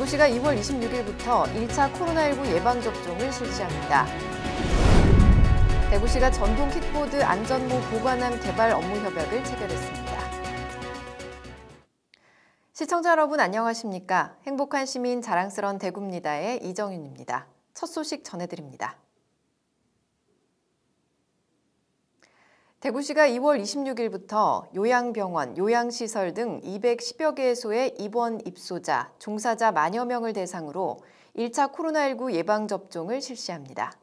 대구시가 2월 26일부터 1차 코로나19 예방접종을 실시합니다. 대구시가 전동 킥보드 안전모 보관함 개발 업무 협약을 체결했습니다. 시청자 여러분 안녕하십니까? 행복한 시민 자랑스러운 대구입니다의 이정윤입니다. 첫 소식 전해드립니다. 대구시가 2월 26일부터 요양병원, 요양시설 등 210여 개소의 입원 입소자, 종사자 만여 명을 대상으로 1차 코로나19 예방접종을 실시합니다.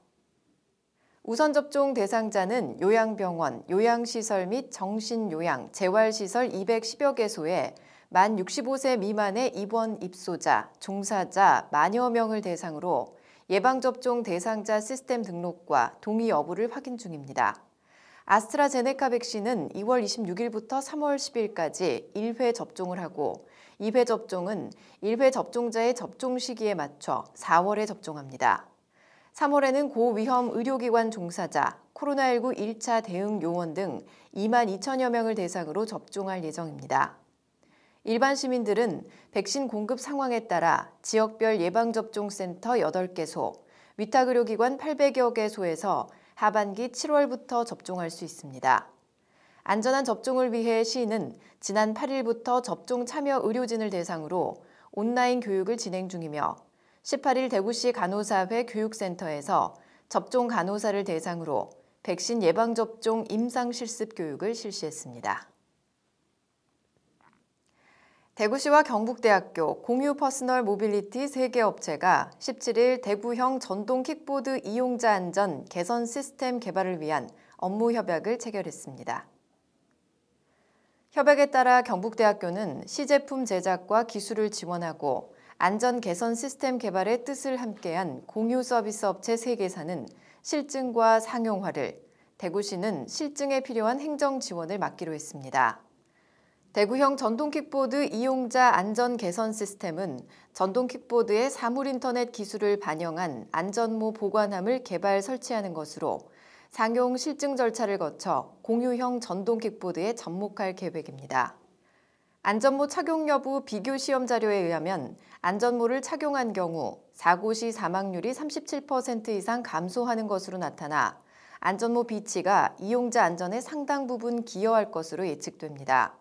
우선 접종 대상자는 요양병원, 요양시설 및 정신요양, 재활시설 210여 개소에 만 65세 미만의 입원 입소자, 종사자 만여 명을 대상으로 예방접종 대상자 시스템 등록과 동의 여부를 확인 중입니다. 아스트라제네카 백신은 2월 26일부터 3월 10일까지 1회 접종을 하고 2회 접종은 1회 접종자의 접종 시기에 맞춰 4월에 접종합니다. 3월에는 고위험 의료기관 종사자, 코로나19 1차 대응 요원 등 2만 2천여 명을 대상으로 접종할 예정입니다. 일반 시민들은 백신 공급 상황에 따라 지역별 예방접종센터 8개소, 위탁의료기관 800여 개소에서 하반기 7월부터 접종할 수 있습니다. 안전한 접종을 위해 시는 지난 8일부터 접종 참여 의료진을 대상으로 온라인 교육을 진행 중이며 18일 대구시 간호사회 교육센터에서 접종 간호사를 대상으로 백신 예방접종 임상실습 교육을 실시했습니다. 대구시와 경북대학교 공유 퍼스널 모빌리티 3개 업체가 17일 대구형 전동 킥보드 이용자 안전 개선 시스템 개발을 위한 업무 협약을 체결했습니다. 협약에 따라 경북대학교는 시제품 제작과 기술을 지원하고 안전 개선 시스템 개발의 뜻을 함께한 공유 서비스 업체 3개사는 실증과 상용화를, 대구시는 실증에 필요한 행정 지원을 맡기로 했습니다. 대구형 전동 킥보드 이용자 안전 개선 시스템은 전동 킥보드의 사물 인터넷 기술을 반영한 안전모 보관함을 개발 설치하는 것으로 상용 실증 절차를 거쳐 공유형 전동 킥보드에 접목할 계획입니다. 안전모 착용 여부 비교 시험 자료에 의하면 안전모를 착용한 경우 사고 시 사망률이 37% 이상 감소하는 것으로 나타나 안전모 비치가 이용자 안전에 상당 부분 기여할 것으로 예측됩니다.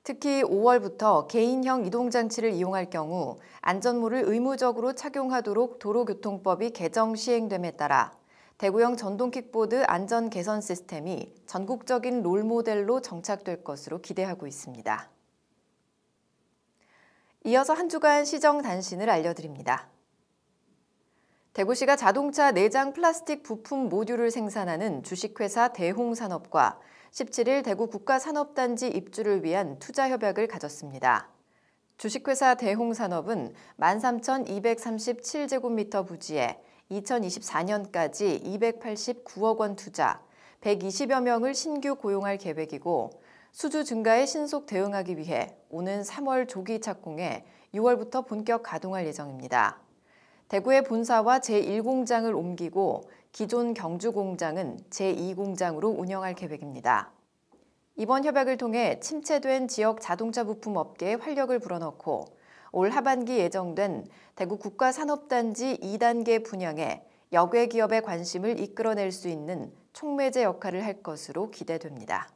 특히 5월부터 개인형 이동장치를 이용할 경우 안전모를 의무적으로 착용하도록 도로교통법이 개정 시행됨에 따라 대구형 전동 킥보드 안전 개선 시스템이 전국적인 롤모델로 정착될 것으로 기대하고 있습니다. 이어서 한 주간 시정 단신을 알려드립니다. 대구시가 자동차 내장 플라스틱 부품 모듈을 생산하는 주식회사 대홍산업과 17일 대구 국가산업단지 입주를 위한 투자협약을 가졌습니다. 주식회사 대홍산업은 13,237제곱미터 부지에 2024년까지 289억 원 투자, 120여 명을 신규 고용할 계획이고 수주 증가에 신속 대응하기 위해 오는 3월 조기 착공해 6월부터 본격 가동할 예정입니다. 대구의 본사와 제1공장을 옮기고 기존 경주 공장은 제2공장으로 운영할 계획입니다. 이번 협약을 통해 침체된 지역 자동차 부품 업계에 활력을 불어넣고 올 하반기 예정된 대구 국가산업단지 2단계 분양에 역외 기업의 관심을 이끌어낼 수 있는 촉매제 역할을 할 것으로 기대됩니다.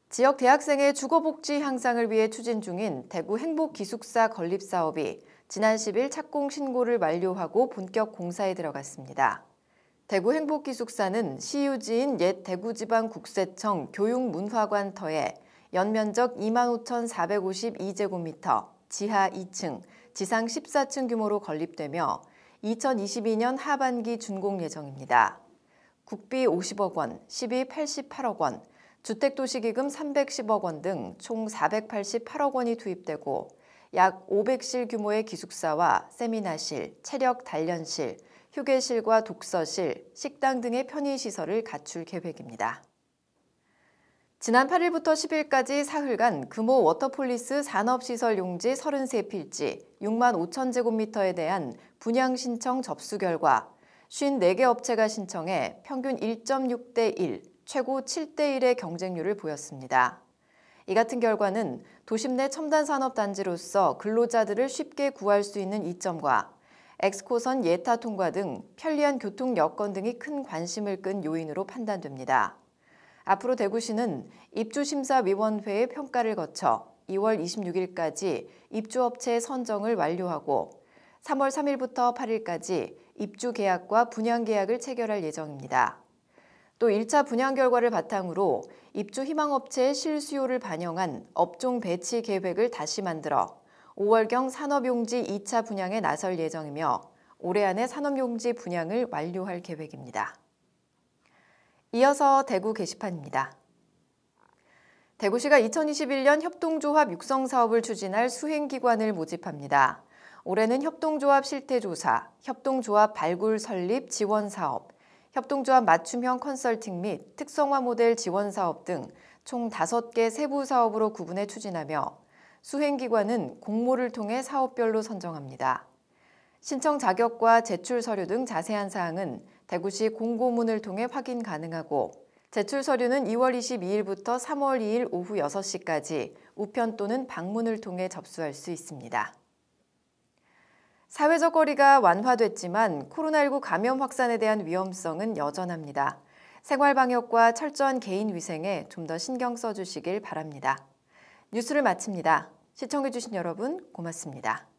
지역 대학생의 주거복지 향상을 위해 추진 중인 대구 행복기숙사 건립사업이 지난 10일 착공 신고를 완료하고 본격 공사에 들어갔습니다. 대구 행복기숙사는 시유지인 옛 대구지방국세청 교육문화관터에 연면적 25,452제곱미터, 지하 2층, 지상 14층 규모로 건립되며 2022년 하반기 준공 예정입니다. 국비 50억 원, 시비 88억 원, 주택도시기금 310억 원 등 총 488억 원이 투입되고 약 500실 규모의 기숙사와 세미나실, 체력 단련실, 휴게실과 독서실, 식당 등의 편의시설을 갖출 계획입니다. 지난 8일부터 10일까지 사흘간 금호 워터폴리스 산업시설 용지 33필지 6만 5천 제곱미터에 대한 분양 신청 접수 결과 54개 업체가 신청해 평균 1.6대 1, 최고 7대 1의 경쟁률을 보였습니다. 이 같은 결과는 도심 내 첨단 산업 단지로서 근로자들을 쉽게 구할 수 있는 이점과 엑스코선 예타 통과 등 편리한 교통 여건 등이 큰 관심을 끈 요인으로 판단됩니다. 앞으로 대구시는 입주심사위원회의 평가를 거쳐 2월 26일까지 입주업체 선정을 완료하고 3월 3일부터 8일까지 입주 계약과 분양 계약을 체결할 예정입니다. 또 1차 분양 결과를 바탕으로 입주 희망업체의 실수요를 반영한 업종 배치 계획을 다시 만들어 5월경 산업용지 2차 분양에 나설 예정이며 올해 안에 산업용지 분양을 완료할 계획입니다. 이어서 대구 게시판입니다. 대구시가 2021년 협동조합 육성 사업을 추진할 수행기관을 모집합니다. 올해는 협동조합 실태조사, 협동조합 발굴 설립 지원 사업, 협동조합 맞춤형 컨설팅 및 특성화 모델 지원 사업 등 총 5개 세부 사업으로 구분해 추진하며 수행기관은 공모를 통해 사업별로 선정합니다. 신청 자격과 제출 서류 등 자세한 사항은 대구시 공고문을 통해 확인 가능하고 제출 서류는 2월 22일부터 3월 2일 오후 6시까지 우편 또는 방문을 통해 접수할 수 있습니다. 사회적 거리가 완화됐지만 코로나19 감염 확산에 대한 위험성은 여전합니다. 생활방역과 철저한 개인 위생에 좀 더 신경 써주시길 바랍니다. 뉴스를 마칩니다. 시청해주신 여러분 고맙습니다.